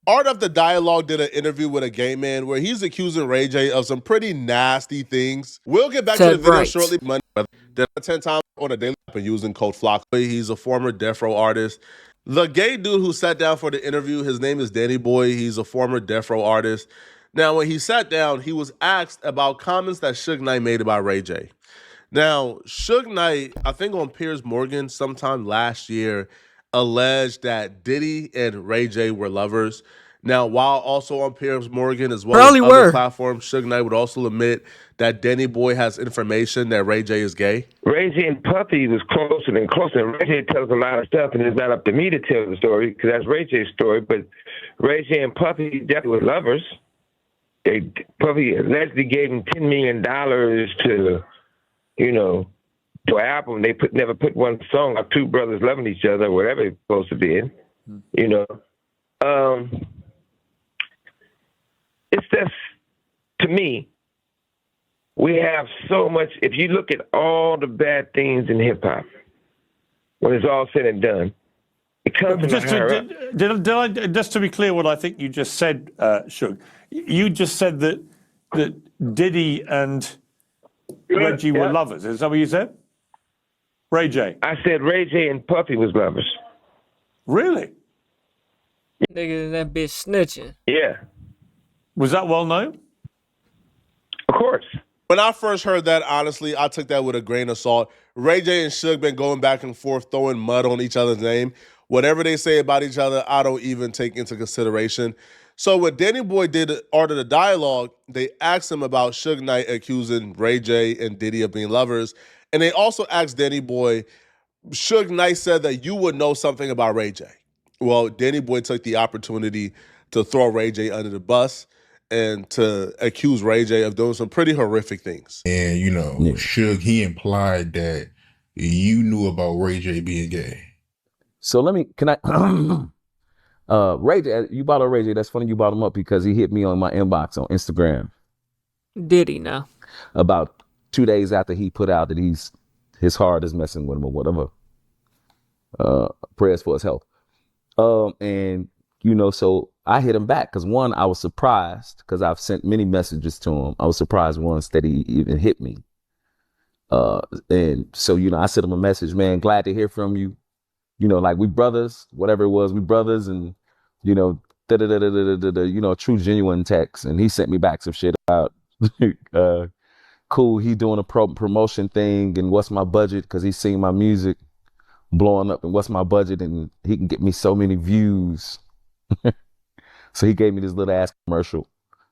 Art of the Dialogue did an interview with a gay man where he's accusing Ray J of some pretty nasty things. We'll get back to the Said video right. shortly. Money did 10 times on a daily and using code Flock. He's a former Death Row artist. The gay dude who sat down for the interview, his name is Danny Boy. He's a former Death Row artist. Now, when he sat down, he was asked about comments that Suge Knight made about Ray J. Now, Suge Knight, I think on Piers Morgan sometime last year, alleged that Diddy and Ray J were lovers. Now, while also on Piers Morgan as well as Probably other were. platforms, Suge Knight would also admit that Danny Boy has information that Ray J is gay. Ray J and Puffy was closer and closer. Ray J tells a lot of stuff, and it's not up to me to tell the story because that's Ray J's story. But Ray J and Puffy definitely were lovers. Puffy allegedly gave him $10 million to, to an album. They never put one song of two brothers loving each other, whatever it's supposed to be. It's just, to me, we have so much. If you look at all the bad things in hip hop, when it's all said and done, it comes from just to be clear, what I think you just said, Suge, you just said that Diddy and Reggie were lovers. Is that what you said? Ray J. I said Ray J and Puffy was lovers. Really? Nigga, that bitch snitching. Yeah. Was that well known? Of course. When I first heard that, honestly, I took that with a grain of salt. Ray J and Suge been going back and forth, throwing mud on each other's name. Whatever they say about each other, I don't even take into consideration. So when Danny Boy did Art of the Dialogue, they asked him about Suge Knight accusing Ray J and Diddy of being lovers. And they also asked Danny Boy, Suge Knight said that you would know something about Ray J. Well, Danny Boy took the opportunity to throw Ray J under the bus and to accuse Ray J of doing some pretty horrific things. And, Suge, he implied that you knew about Ray J being gay. So Ray J, you brought up Ray J. That's funny you brought him up because he hit me on my inbox on Instagram. Did he now? About 2 days after he put out that his heart is messing with him or whatever. Prayers for his health. And so I hit him back because one, I was surprised because I've sent many messages to him. I was surprised once that he even hit me. And so, I sent him a message, man, glad to hear from you. Like we brothers, whatever it was, we brothers and, true genuine text. And he sent me back some shit about, cool. He doing a promotion thing and what's my budget? Because he's seen my music blowing up and what's my budget? And he can get me so many views. So he gave me this little ass commercial.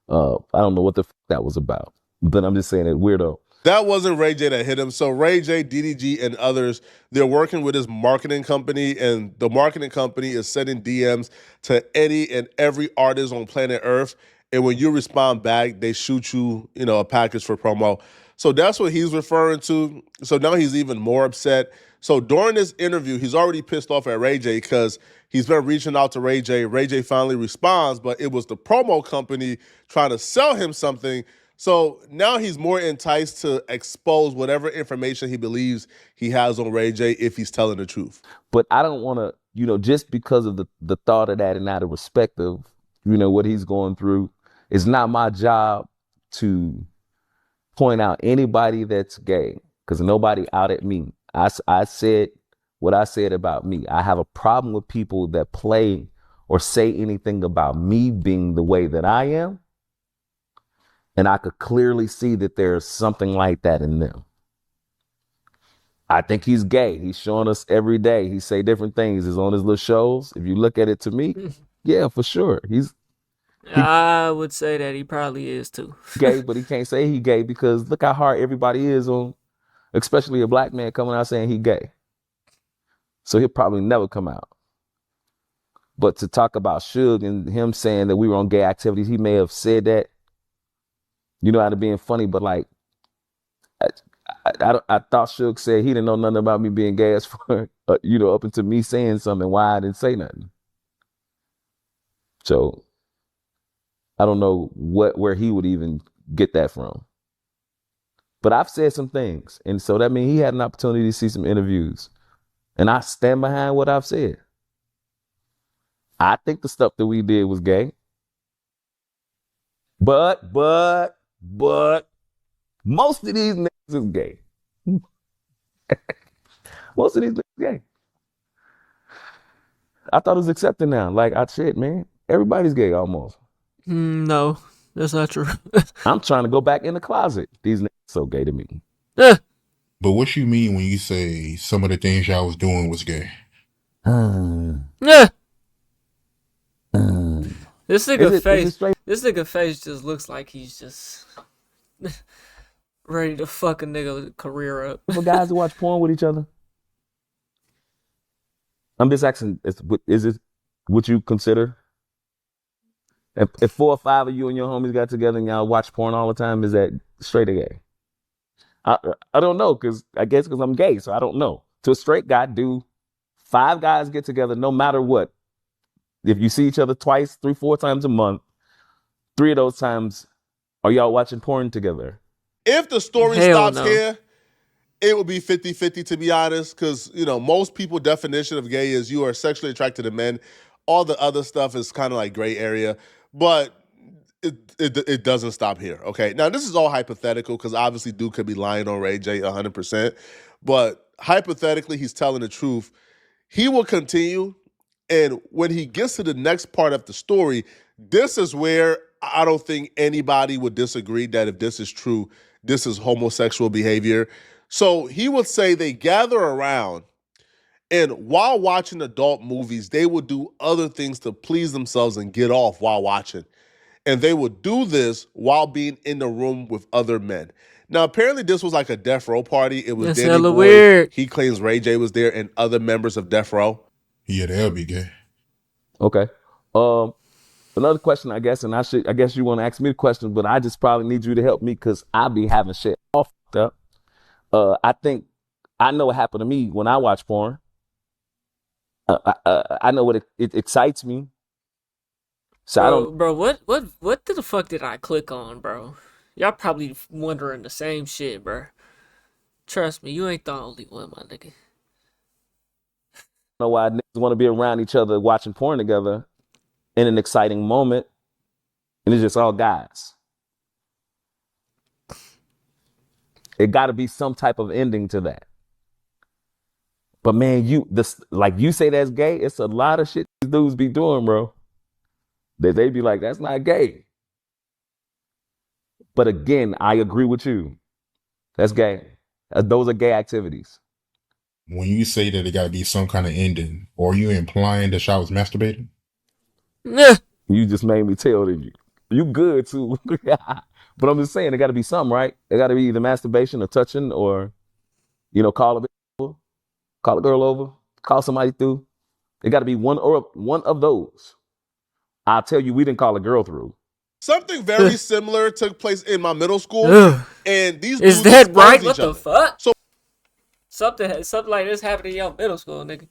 I don't know what the that was about, but I'm just saying it weirdo. That wasn't Ray J that hit him. So Ray J, DDG, and others, they're working with his marketing company, and the marketing company is sending DMs to any and every artist on planet Earth. And when you respond back, they shoot you, a package for promo. So that's what he's referring to. So now he's even more upset. So during this interview, he's already pissed off at Ray J because he's been reaching out to Ray J. Ray J finally responds, but it was the promo company trying to sell him something. So now he's more enticed to expose whatever information he believes he has on Ray J if he's telling the truth. But I don't want to, just because of the thought of that and out of respect of, what he's going through, it's not my job to point out anybody that's gay because nobody out at me. I said what I said about me. I have a problem with people that play or say anything about me being the way that I am. And I could clearly see that there's something like that in them. I think he's gay. He's showing us every day. He say different things. He's on his little shows. If you look at it to me, yeah, for sure. I would say that he probably is too. Gay, but he can't say he gay because look how hard everybody is on, especially a black man coming out saying he gay. So he'll probably never come out. But to talk about Suge and him saying that we were on gay activities, he may have said that, out of being funny, but like, I thought Suge said he didn't know nothing about me being gay as far, up until me saying something, why I didn't say nothing. So I don't know where he would even get that from. But I've said some things. And so that means he had an opportunity to see some interviews. And I stand behind what I've said. I think the stuff that we did was gay. But most of these niggas is gay. Most of these niggas gay. I thought it was accepted now. Like, shit, man. Everybody's gay almost. No, that's not true. I'm trying to go back in the closet. These niggas so gay to me. Eh, But what you mean when you say some of the things y'all was doing was gay? eh. This Is nigga it face, straight this nigga face just looks like he's just ready to fuck a nigga career up. for guys to watch porn with each other? I'm just asking, is it what you consider? If 4 or 5 of you and your homies got together and y'all watch porn all the time, is that straight or gay? I don't know, I guess because I'm gay, so I don't know. To a straight guy, do 5 guys get together no matter what? If you see each other twice, 3, 4 times a month, 3 of those times, are y'all watching porn together? If the story Hell stops no. here, it would be 50-50 to be honest, because most people definition of gay is you are sexually attracted to men. All the other stuff is kind of like gray area, but it doesn't stop here. Okay, now this is all hypothetical because obviously Duke could be lying on Ray J 100%, but hypothetically he's telling the truth. He will continue, and when he gets to the next part of the story, this is where I don't think anybody would disagree that if this is true, this is homosexual behavior. So he would say they gather around, and while watching adult movies, they would do other things to please themselves and get off while watching. And they would do this while being in the room with other men. Now, apparently this was like a Death Row party. It was That's Danny hella Boy. weird. He claims Ray J was there and other members of Death Row. Yeah, they'll be gay. Okay. Another question, I guess, and I guess you want to ask me the question, but I just probably need you to help me because I be having shit all fucked up. I think I know what happened to me when I watch porn. I know what it excites me. So I don't Bro, what the fuck did I click on, bro? Y'all probably wondering the same shit, bro. Trust me, you ain't the only one, my nigga. know why niggas want to be around each other watching porn together in an exciting moment, and it's just all guys. It got to be some type of ending to that. But man, you say that's gay. It's a lot of shit these dudes be doing, bro. That they be like, that's not gay. But again, I agree with you. That's gay. Those are gay activities. When you say that it got to be some kind of ending, or are you implying that y'all was masturbating? Yeah. You just made me tell you. You good too. But I'm just saying, it got to be something, right? It got to be either masturbation or touching or, call a bitch over, call a girl over, call somebody through. It got to be one of those. I'll tell you, we didn't call a girl through. Something very similar took place in my middle school, Ugh. and these Is dudes that exposed right? each What the other. fuck? So Something like this happened in your middle school, nigga.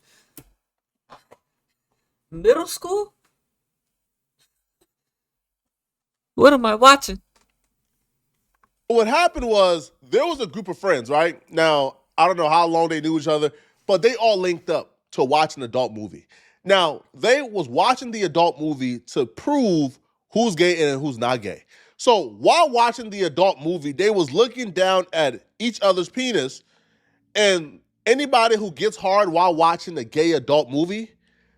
Middle school? What am I watching? what happened was there was a group of friends, right? Now, I don't know how long they knew each other, but they all linked up to watch an adult movie. Now, they was watching the adult movie to prove who's gay and who's not gay. So while watching the adult movie, they was looking down at each other's penis, and anybody who gets hard while watching a gay adult movie,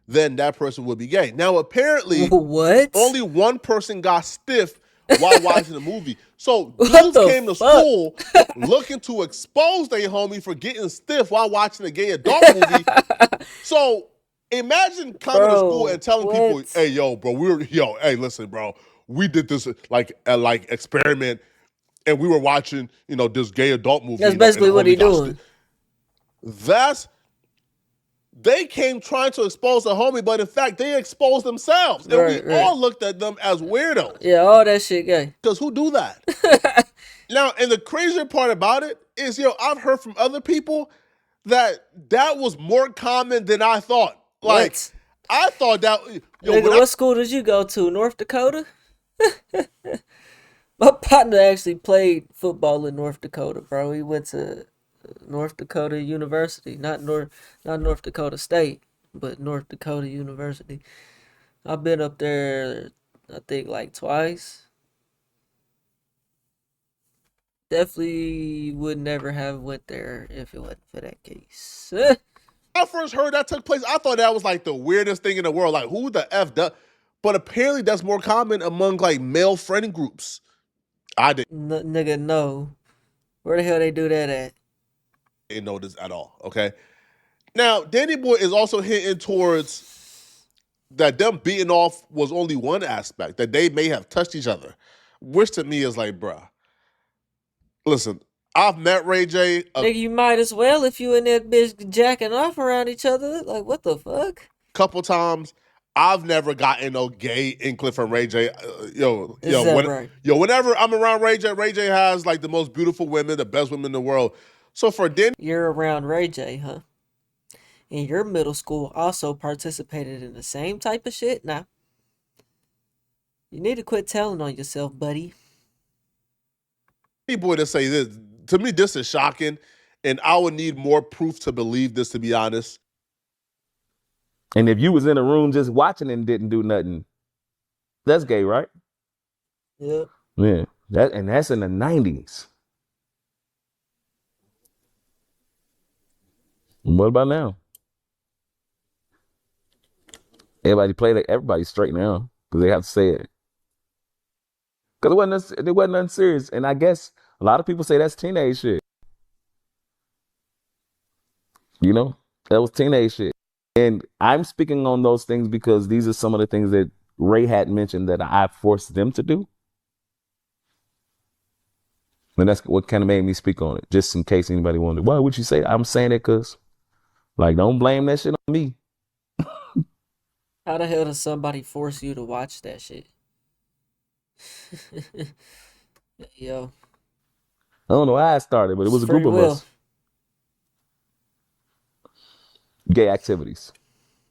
then that person would be gay. Now, apparently, What? only one person got stiff while watching the movie. So What dudes the came to fuck? school looking to expose their homie for getting stiff while watching a gay adult movie. So imagine coming to school and telling people, what? "Hey, yo, bro, hey, listen, bro, we did this like experiment, and we were watching, this gay adult movie." That's and basically what homie he got doing. They came trying to expose the homie, but in fact, they exposed themselves. And we Right. all looked at them as weirdos. Yeah, all that shit gay. Because who do that? Now, and the crazier part about it is, I've heard from other people that was more common than I thought. Like, What? I thought that, Nigga, what school did you go to? North Dakota? My partner actually played football in North Dakota, bro. He went to North Dakota University, not North Dakota State, but North Dakota University. I've been up there, I think like twice. Definitely would never have went there if it wasn't for that case. I first heard that took place, I thought that was like the weirdest thing in the world. Like, who the F does? But apparently that's more common among like male friend groups. I Nigga, no. Where the hell they do that at? didn't know this at all, okay? Now, Danny Boy is also hinting towards that them beating off was only one aspect, that they may have touched each other, which to me is like, bruh, listen, I've met Ray J Nigga, you might as well if you and that bitch jacking off around each other. Like, what the fuck? couple times. I've never gotten no gay inkling from Ray J. Is that right? Whenever I'm around Ray J has like the most beautiful women, the best women in the world. So for Danny, You're around Ray J, huh? And your middle school also participated in the same type of shit? Nah. You need to quit telling on yourself, buddy. Boy to say this, to me, this is shocking, and I would need more proof to believe this, to be honest. And if you was in a room just watching and didn't do nothing, that's gay, right? Yep. Yeah. That's in the 90s. What about now? Everybody's straight now because they have to say it. Because it wasn't nothing serious. And I guess a lot of people say that's teenage shit. You know, that was teenage shit. And I'm speaking on those things because these are some of the things that Ray had mentioned that I forced them to do. And that's what kind of made me speak on it, just in case anybody wondered, why would you say that? I'm saying it because, like, don't blame that shit on me. How the hell does somebody force you to watch that shit? Yo. I don't know how it started, but it was a Free group of will. us. Gay activities.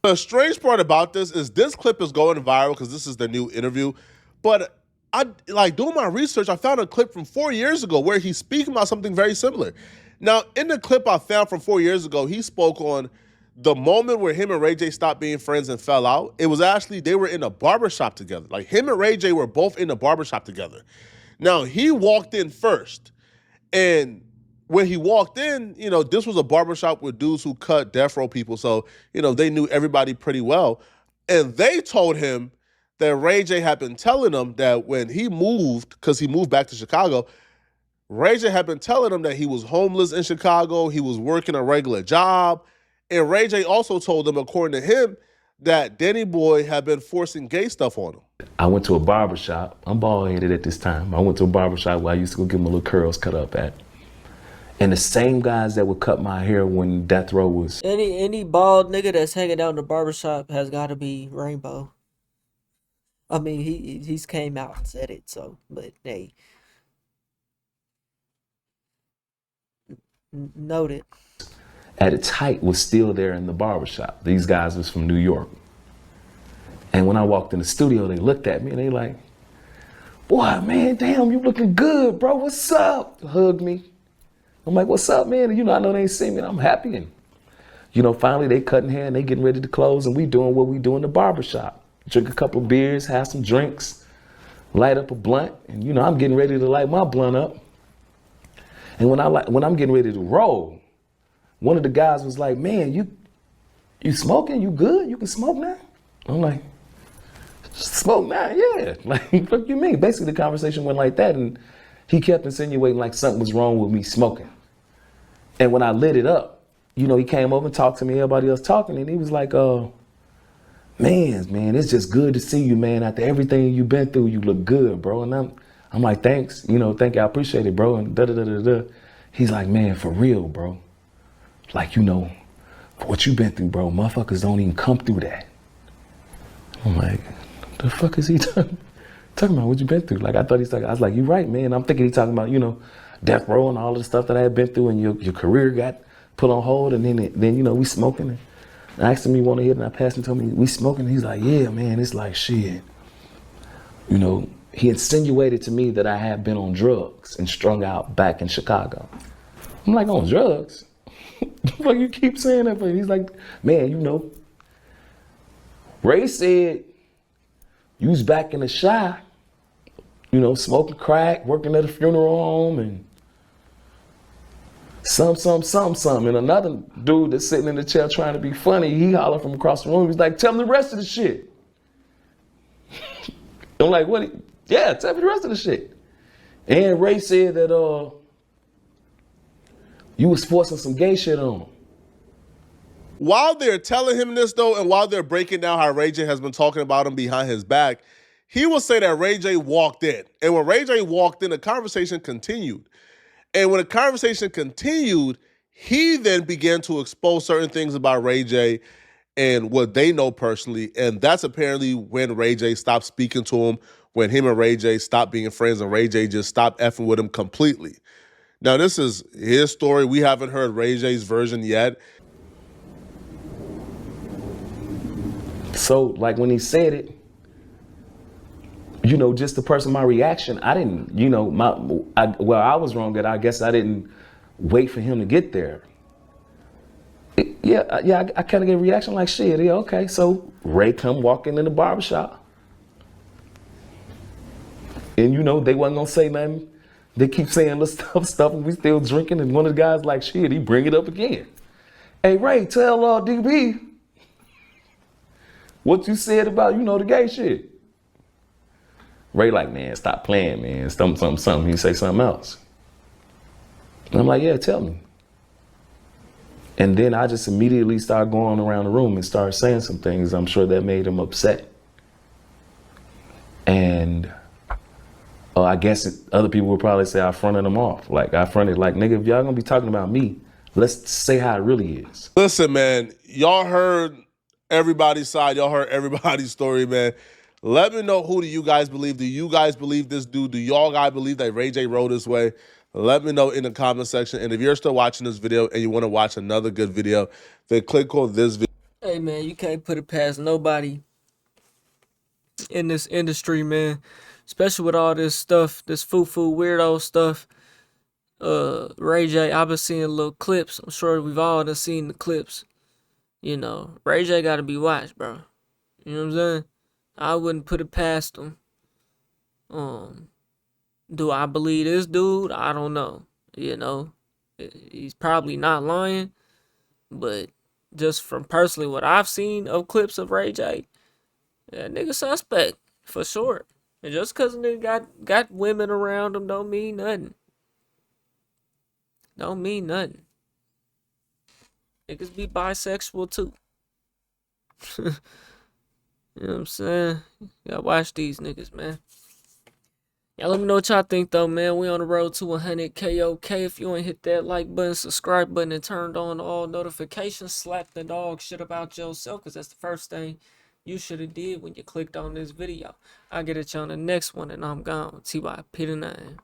The strange part about this clip is going viral because this is the new interview. But I like doing my research, I found a clip from 4 years ago where he's speaking about something very similar. Now, in the clip I found from 4 years ago, he spoke on the moment where him and Ray J stopped being friends and fell out. It was actually, they were in a barbershop together. Like, him and Ray J were both in a barbershop together. Now, he walked in first. And when he walked in, this was a barbershop with dudes who cut death row people. So, they knew everybody pretty well. And they told him that Ray J had been telling them that when he moved, because he moved back to Chicago, Ray J had been telling him that he was homeless in Chicago, he was working a regular job. And Ray J also told them, according to him, that Danny Boy had been forcing gay stuff on him. I went to a barbershop. I'm bald-headed at this time. I went to a barbershop where I used to go get my little curls cut up at. And the same guys that would cut my hair when death row was... Any bald nigga that's hanging out in the barbershop has got to be rainbow. I mean, he's came out and said it, so, but hey. Noted. At its height was still there in the barbershop. These guys was from New York. And when I walked in the studio, they looked at me and they like, boy, man, damn, you looking good, bro. What's up? Hugged me. I'm like, what's up, man? And, I know they ain't seen me and I'm happy. And, finally they cutting hair and they getting ready to close and we doing what we do in the barbershop. Drink a couple of beers, have some drinks, light up a blunt. And, I'm getting ready to light my blunt up. And when I'm getting ready to roll, one of the guys was like, man, you smoking? You good? You can smoke now? I'm like, smoke now? Yeah. Like, what you mean? Basically, the conversation went like that. And he kept insinuating like something was wrong with me smoking. And when I lit it up, he came over and talked to me, everybody else talking. And he was like, man, it's just good to see you, man. After everything you've been through, you look good, bro. And I'm like, thanks. Thank you. I appreciate it, bro. And da-da-da-da-da. He's like, man, for real, bro. Like, for what you've been through, bro, motherfuckers don't even come through that. I'm like, the fuck is he talking about? What you been through? Like, I was like, you right, man. I'm thinking he talking about, death row and all of the stuff that I had been through and your career got put on hold. And then we smoking. And I asked him, you want to hit? And I passed him, told me, we smoking. He's like, yeah, man, it's like shit. He insinuated to me that I had been on drugs and strung out back in Chicago. I'm like, on drugs? What you keep saying that for? He's like, man, Ray said You was back in the shy, you know, smoking crack, working at a funeral home, and some. And another dude that's sitting in the chair trying to be funny, he hollered from across the room. He's like, tell him the rest of the shit. I'm like, what? Yeah, tell me the rest of the shit. And Ray said that you was forcing some gay shit on him. While they're telling him this, though, and while they're breaking down how Ray J has been talking about him behind his back, he will say that Ray J walked in. And when Ray J walked in, the conversation continued. And when the conversation continued, he then began to expose certain things about Ray J and what they know personally. And that's apparently when Ray J stopped speaking to him, when him and Ray J stopped being friends and Ray J just stopped effing with him completely. Now, this is his story. We haven't heard Ray J's version yet. So, like, when he said it, you know, just the person, my reaction, I didn't, you know, I was wrong that I guess I didn't wait for him to get there. I kind of get a reaction like, shit, yeah, okay. So Ray come walking in the barbershop. And, you know, they wasn't going to say nothing. They keep saying the stuff, and we still drinking. And one of the guys like, shit, he bring it up again. Hey, Ray, tell DB what you said about, you know, the gay shit. Ray like, man, stop playing, man. Something. He say something else. And I'm like, yeah, tell me. And then I just immediately started going around the room and started saying some things. I'm sure that made him upset. And I guess other people would probably say I fronted him off. Like, nigga, if y'all gonna be talking about me, let's say how it really is. Listen, man, y'all heard everybody's side. Y'all heard everybody's story, man. Let me know, who do you guys believe? Do you guys believe this dude? Do y'all guys believe that Ray J rode this way? Let me know in the comment section. And if you're still watching this video and you want to watch another good video, then click on this video. Hey, man, you can't put it past nobody in this industry, man. Especially with all this stuff, this foo-foo weirdo stuff. Ray J, I've been seeing little clips. I'm sure we've all done seen the clips. You know, Ray J gotta be watched, bro. You know what I'm saying? I wouldn't put it past him. Do I believe this dude? I don't know. You know, he's probably not lying, but just from personally what I've seen of clips of Ray J, that nigga suspect for sure. And just cause a nigga got women around him don't mean nothing. Don't mean nothing. Niggas be bisexual too. You know what I'm saying? You gotta watch these niggas, man. Y'all let me know what y'all think, though, man. We on the road to 100K. Okay, if you ain't hit that like button, subscribe button, and turned on all notifications, slap the dog shit about yourself, because that's the first thing you should have did when you clicked on this video. I'll get at you on the next one, and I'm gone. T.Y. P the 9.